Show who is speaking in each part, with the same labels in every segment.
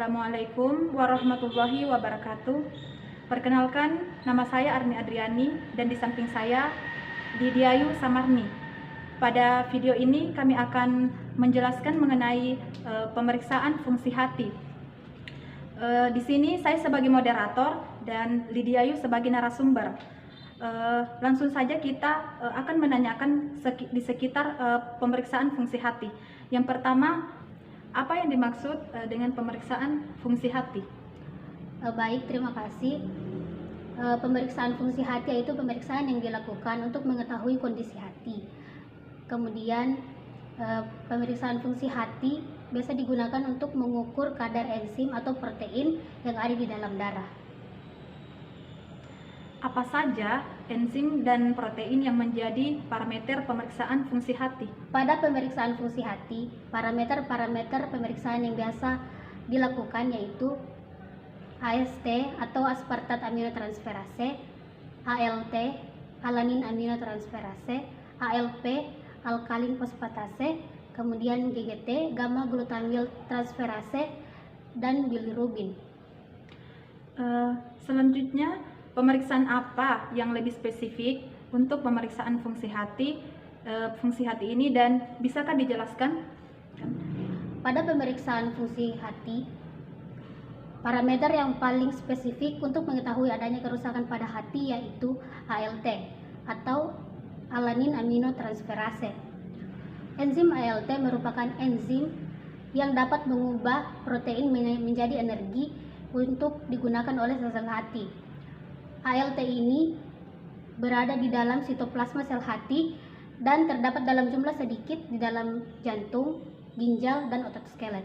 Speaker 1: Assalamualaikum warahmatullahi wabarakatuh. Perkenalkan, nama saya Arni Adriani dan di samping saya Didiayu Samarni. Pada video ini kami akan menjelaskan mengenai pemeriksaan fungsi hati. Di sini saya sebagai moderator dan Didiayu sebagai narasumber. Langsung saja kita akan menanyakan di sekitar pemeriksaan fungsi hati. Yang pertama, apa yang dimaksud dengan pemeriksaan fungsi hati?
Speaker 2: Baik, terima kasih. Pemeriksaan fungsi hati yaitu pemeriksaan yang dilakukan untuk mengetahui kondisi hati. Kemudian pemeriksaan fungsi hati biasa digunakan untuk mengukur kadar enzim atau protein yang ada di dalam darah.
Speaker 1: Apa saja enzim dan protein yang menjadi parameter pemeriksaan fungsi hati?
Speaker 2: Pada pemeriksaan fungsi hati, parameter-parameter pemeriksaan yang biasa dilakukan yaitu AST atau aspartat aminotransferase, ALT, alanin aminotransferase, ALP, alkalin fosfatase, kemudian GGT, gamma glutamil transferase, dan bilirubin.
Speaker 1: Selanjutnya, pemeriksaan apa yang lebih spesifik untuk pemeriksaan fungsi hati ini dan bisakah dijelaskan?
Speaker 2: Pada pemeriksaan fungsi hati, parameter yang paling spesifik untuk mengetahui adanya kerusakan pada hati yaitu ALT atau alanin aminotransferase. Enzim ALT merupakan enzim yang dapat mengubah protein menjadi energi untuk digunakan oleh sel hati. ALT ini berada di dalam sitoplasma sel hati dan terdapat dalam jumlah sedikit di dalam jantung, ginjal, dan otot skelet.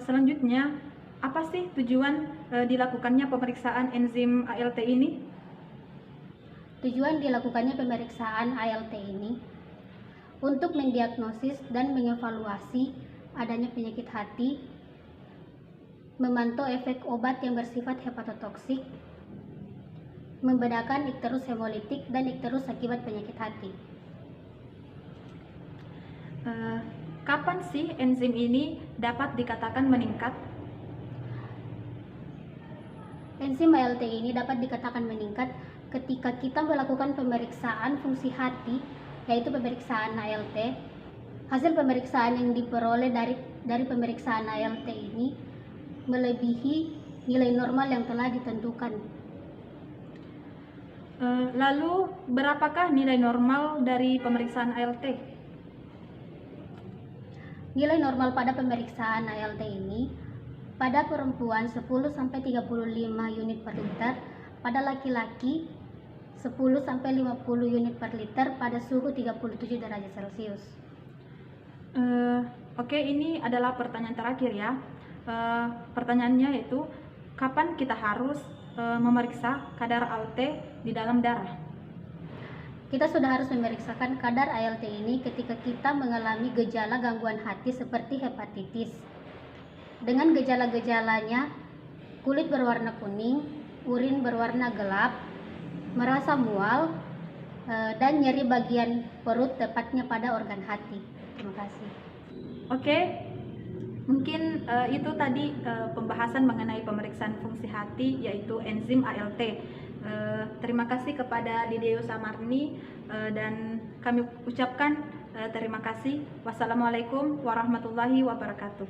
Speaker 1: Selanjutnya, apa sih tujuan dilakukannya pemeriksaan enzim ALT ini?
Speaker 2: Tujuan dilakukannya pemeriksaan ALT ini untuk mendiagnosis dan mengevaluasi adanya penyakit hati, memantau efek obat yang bersifat hepatotoksik, membedakan ikterus hemolitik dan ikterus akibat penyakit hati.
Speaker 1: Kapan sih enzim ini dapat dikatakan meningkat?
Speaker 2: Enzim ALT ini dapat dikatakan meningkat ketika kita melakukan pemeriksaan fungsi hati, yaitu pemeriksaan ALT. Hasil pemeriksaan yang diperoleh dari pemeriksaan ALT ini melebihi nilai normal yang telah ditentukan.
Speaker 1: Lalu, berapakah nilai normal dari pemeriksaan ALT?
Speaker 2: Nilai normal pada pemeriksaan ALT ini pada perempuan 10-35 unit per liter, pada laki-laki 10-50 unit per liter pada suhu 37 derajat Celcius.
Speaker 1: Ini adalah pertanyaan terakhir ya. Pertanyaannya yaitu, kapan kita harus memeriksa kadar ALT di dalam darah?
Speaker 2: Kita sudah harus memeriksakan kadar ALT ini ketika kita mengalami gejala gangguan hati seperti hepatitis. Dengan gejala-gejalanya, kulit berwarna kuning, urin berwarna gelap, merasa mual, dan nyeri bagian perut tepatnya pada organ hati. Terima kasih.
Speaker 1: Mungkin itu tadi pembahasan mengenai pemeriksaan fungsi hati yaitu enzim ALT. Terima kasih kepada Didiayu Samarni dan kami ucapkan terima kasih. Wassalamualaikum warahmatullahi wabarakatuh.